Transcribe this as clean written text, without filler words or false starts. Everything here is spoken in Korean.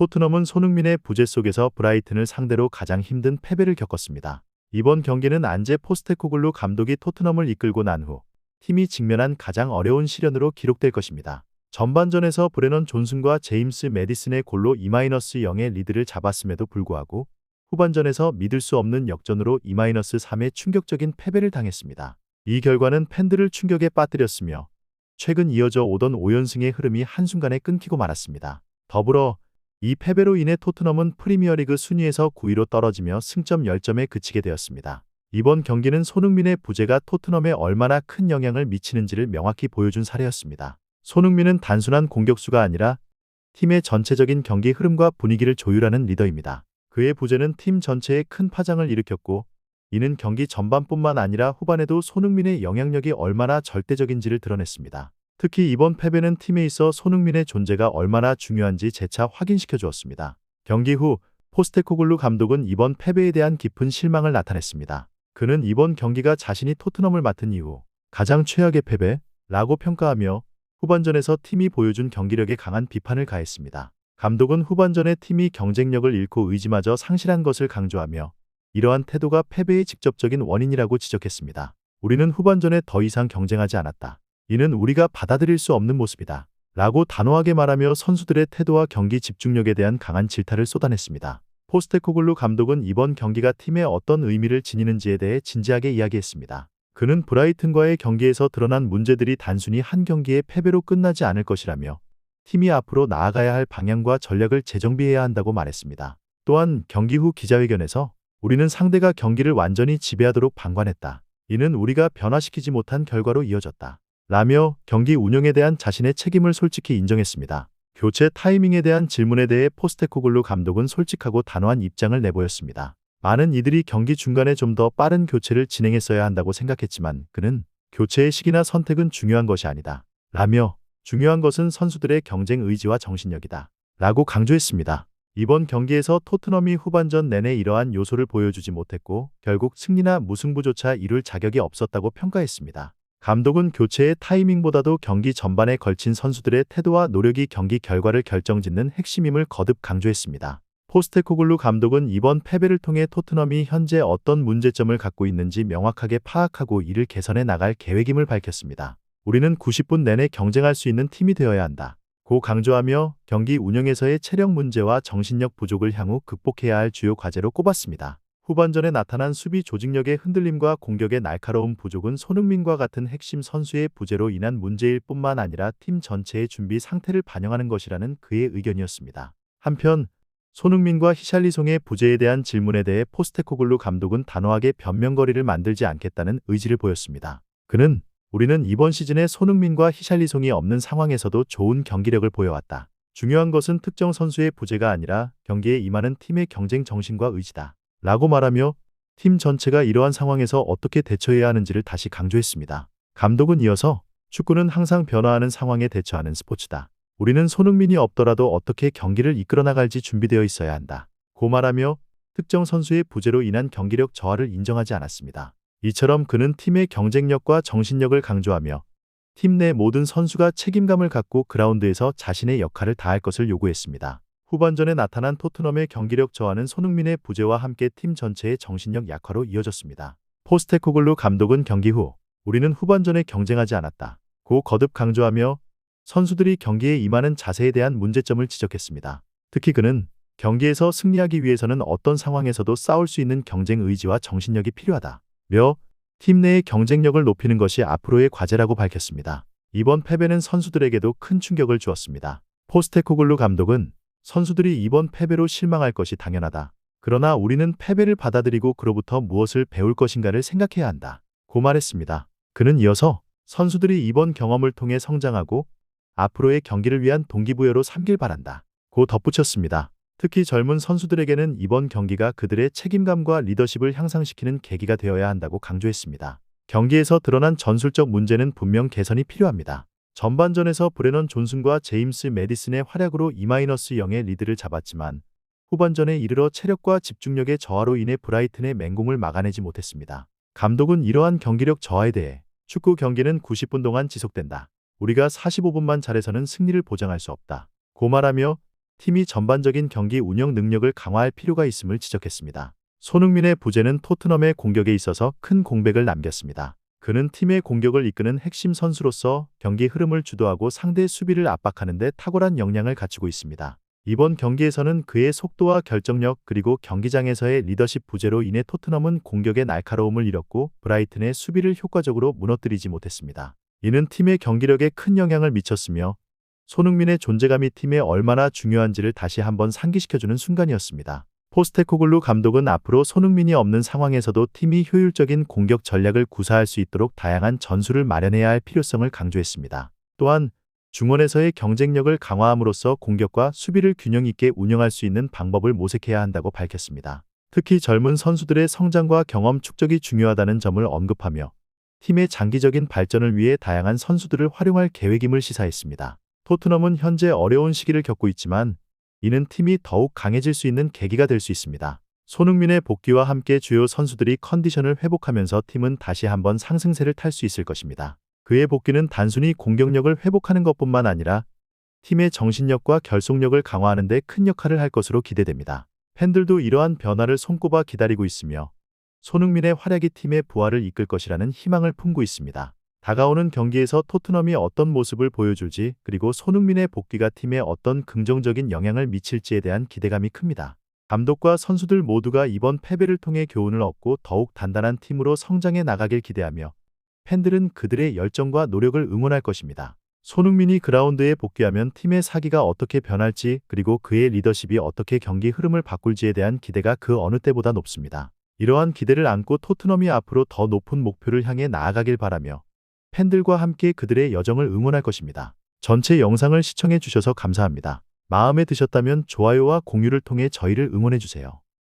토트넘은 손흥민의 부재 속에서 브라이튼을 상대로 가장 힘든 패배를 겪었습니다. 이번 경기는 안제 포스테코글루 감독이 토트넘을 이끌고 난 후 팀이 직면한 가장 어려운 시련으로 기록될 것입니다. 전반전에서 브레넌 존슨과 제임스 매디슨의 골로 2-0의 리드를 잡았음에도 불구하고 후반전에서 믿을 수 없는 역전으로 2-3의 충격적인 패배를 당했습니다. 이 결과는 팬들을 충격에 빠뜨렸으며 최근 이어져 오던 5연승의 흐름이 한순간에 끊기고 말았습니다. 더불어 이 패배로 인해 토트넘은 프리미어리그 순위에서 9위로 떨어지며 승점 10점에 그치게 되었습니다. 이번 경기는 손흥민의 부재가 토트넘에 얼마나 큰 영향을 미치는지를 명확히 보여준 사례였습니다. 손흥민은 단순한 공격수가 아니라 팀의 전체적인 경기 흐름과 분위기를 조율하는 리더입니다. 그의 부재는 팀 전체에 큰 파장을 일으켰고 이는 경기 전반뿐만 아니라 후반에도 손흥민의 영향력이 얼마나 절대적인지를 드러냈습니다. 특히 이번 패배는 팀에 있어 손흥민의 존재가 얼마나 중요한지 재차 확인시켜 주었습니다. 경기 후 포스테코글루 감독은 이번 패배에 대한 깊은 실망을 나타냈습니다. 그는 이번 경기가 자신이 토트넘을 맡은 이후 가장 최악의 패배라고 평가하며 후반전에서 팀이 보여준 경기력에 강한 비판을 가했습니다. 감독은 후반전에 팀이 경쟁력을 잃고 의지마저 상실한 것을 강조하며 이러한 태도가 패배의 직접적인 원인이라고 지적했습니다. 우리는 후반전에 더 이상 경쟁하지 않았다. 이는 우리가 받아들일 수 없는 모습이다. 라고 단호하게 말하며 선수들의 태도와 경기 집중력에 대한 강한 질타를 쏟아냈습니다. 포스테코글루 감독은 이번 경기가 팀에 어떤 의미를 지니는지에 대해 진지하게 이야기했습니다. 그는 브라이튼과의 경기에서 드러난 문제들이 단순히 한 경기의 패배로 끝나지 않을 것이라며 팀이 앞으로 나아가야 할 방향과 전략을 재정비해야 한다고 말했습니다. 또한 경기 후 기자회견에서 우리는 상대가 경기를 완전히 지배하도록 방관했다. 이는 우리가 변화시키지 못한 결과로 이어졌다. 라며 경기 운영에 대한 자신의 책임을 솔직히 인정했습니다. 교체 타이밍에 대한 질문에 대해 포스테코글루 감독은 솔직하고 단호한 입장을 내보였습니다. 많은 이들이 경기 중간에 좀 더 빠른 교체를 진행했어야 한다고 생각했지만 그는 교체의 시기나 선택은 중요한 것이 아니다. 라며 중요한 것은 선수들의 경쟁 의지와 정신력이다. 라고 강조했습니다. 이번 경기에서 토트넘이 후반전 내내 이러한 요소를 보여주지 못했고 결국 승리나 무승부조차 이룰 자격이 없었다고 평가했습니다. 감독은 교체의 타이밍보다도 경기 전반에 걸친 선수들의 태도와 노력이 경기 결과를 결정짓는 핵심임을 거듭 강조했습니다. 포스테코글루 감독은 이번 패배를 통해 토트넘이 현재 어떤 문제점을 갖고 있는지 명확하게 파악하고 이를 개선해 나갈 계획임을 밝혔습니다. 우리는 90분 내내 경쟁할 수 있는 팀이 되어야 한다. 고 강조하며 경기 운영에서의 체력 문제와 정신력 부족을 향후 극복해야 할 주요 과제로 꼽았습니다. 후반전에 나타난 수비 조직력의 흔들림과 공격의 날카로운 부족은 손흥민과 같은 핵심 선수의 부재로 인한 문제일 뿐만 아니라 팀 전체의 준비 상태를 반영하는 것이라는 그의 의견이었습니다. 한편 손흥민과 히샬리송의 부재에 대한 질문에 대해 포스테코글루 감독은 단호하게 변명거리를 만들지 않겠다는 의지를 보였습니다. 그는 우리는 이번 시즌에 손흥민과 히샬리송이 없는 상황에서도 좋은 경기력을 보여왔다. 중요한 것은 특정 선수의 부재가 아니라 경기에 임하는 팀의 경쟁 정신과 의지다. 라고 말하며 팀 전체가 이러한 상황에서 어떻게 대처해야 하는지를 다시 강조했습니다. 감독은 이어서 축구는 항상 변화하는 상황에 대처하는 스포츠다. 우리는 손흥민이 없더라도 어떻게 경기를 이끌어 나갈지 준비되어 있어야 한다. 고 말하며 특정 선수의 부재로 인한 경기력 저하를 인정하지 않았습니다. 이처럼 그는 팀의 경쟁력과 정신력을 강조하며 팀 내 모든 선수가 책임감을 갖고 그라운드에서 자신의 역할을 다할 것을 요구했습니다. 후반전에 나타난 토트넘의 경기력 저하는 손흥민의 부재와 함께 팀 전체의 정신력 약화로 이어졌습니다. 포스테코글루 감독은 경기 후 우리는 후반전에 경쟁하지 않았다. 고 거듭 강조하며 선수들이 경기에 임하는 자세에 대한 문제점을 지적했습니다. 특히 그는 경기에서 승리하기 위해서는 어떤 상황에서도 싸울 수 있는 경쟁 의지와 정신력이 필요하다. 며 팀 내의 경쟁력을 높이는 것이 앞으로의 과제라고 밝혔습니다. 이번 패배는 선수들에게도 큰 충격을 주었습니다. 포스테코글루 감독은 선수들이 이번 패배로 실망할 것이 당연하다. 그러나 우리는 패배를 받아들이고 그로부터 무엇을 배울 것인가를 생각해야 한다. 고 말했습니다. 그는 이어서 선수들이 이번 경험을 통해 성장하고 앞으로의 경기를 위한 동기부여로 삼길 바란다. 고 덧붙였습니다. 특히 젊은 선수들에게는 이번 경기가 그들의 책임감과 리더십을 향상시키는 계기가 되어야 한다고 강조했습니다. 경기에서 드러난 전술적 문제는 분명 개선이 필요합니다. 전반전에서 브레넌 존슨과 제임스 매디슨의 활약으로 2-0의 리드를 잡았지만 후반전에 이르러 체력과 집중력의 저하로 인해 브라이튼의 맹공을 막아내지 못했습니다. 감독은 이러한 경기력 저하에 대해 축구 경기는 90분 동안 지속된다. 우리가 45분만 잘해서는 승리를 보장할 수 없다. 고 말하며 팀이 전반적인 경기 운영 능력을 강화할 필요가 있음을 지적했습니다. 손흥민의 부재는 토트넘의 공격에 있어서 큰 공백을 남겼습니다. 그는 팀의 공격을 이끄는 핵심 선수로서 경기 흐름을 주도하고 상대 수비를 압박하는 데 탁월한 역량을 갖추고 있습니다. 이번 경기에서는 그의 속도와 결정력 그리고 경기장에서의 리더십 부재로 인해 토트넘은 공격의 날카로움을 잃었고 브라이튼의 수비를 효과적으로 무너뜨리지 못했습니다. 이는 팀의 경기력에 큰 영향을 미쳤으며 손흥민의 존재감이 팀에 얼마나 중요한지를 다시 한번 상기시켜주는 순간이었습니다. 포스테코글루 감독은 앞으로 손흥민이 없는 상황에서도 팀이 효율적인 공격 전략을 구사할 수 있도록 다양한 전술을 마련해야 할 필요성을 강조했습니다. 또한 중원에서의 경쟁력을 강화함으로써 공격과 수비를 균형 있게 운영할 수 있는 방법을 모색해야 한다고 밝혔습니다. 특히 젊은 선수들의 성장과 경험 축적이 중요하다는 점을 언급하며 팀의 장기적인 발전을 위해 다양한 선수들을 활용할 계획임을 시사했습니다. 토트넘은 현재 어려운 시기를 겪고 있지만 이는 팀이 더욱 강해질 수 있는 계기가 될 수 있습니다. 손흥민의 복귀와 함께 주요 선수들이 컨디션을 회복하면서 팀은 다시 한번 상승세를 탈 수 있을 것입니다. 그의 복귀는 단순히 공격력을 회복하는 것뿐만 아니라 팀의 정신력과 결속력을 강화하는 데 큰 역할을 할 것으로 기대됩니다. 팬들도 이러한 변화를 손꼽아 기다리고 있으며 손흥민의 활약이 팀의 부활을 이끌 것이라는 희망을 품고 있습니다. 다가오는 경기에서 토트넘이 어떤 모습을 보여줄지 그리고 손흥민의 복귀가 팀에 어떤 긍정적인 영향을 미칠지에 대한 기대감이 큽니다. 감독과 선수들 모두가 이번 패배를 통해 교훈을 얻고 더욱 단단한 팀으로 성장해 나가길 기대하며 팬들은 그들의 열정과 노력을 응원할 것입니다. 손흥민이 그라운드에 복귀하면 팀의 사기가 어떻게 변할지 그리고 그의 리더십이 어떻게 경기 흐름을 바꿀지에 대한 기대가 그 어느 때보다 높습니다. 이러한 기대를 안고 토트넘이 앞으로 더 높은 목표를 향해 나아가길 바라며 팬들과 함께 그들의 여정을 응원할 것입니다. 전체 영상을 시청해 주셔서 감사합니다. 마음에 드셨다면 좋아요와 공유를 통해 저희를 응원해 주세요.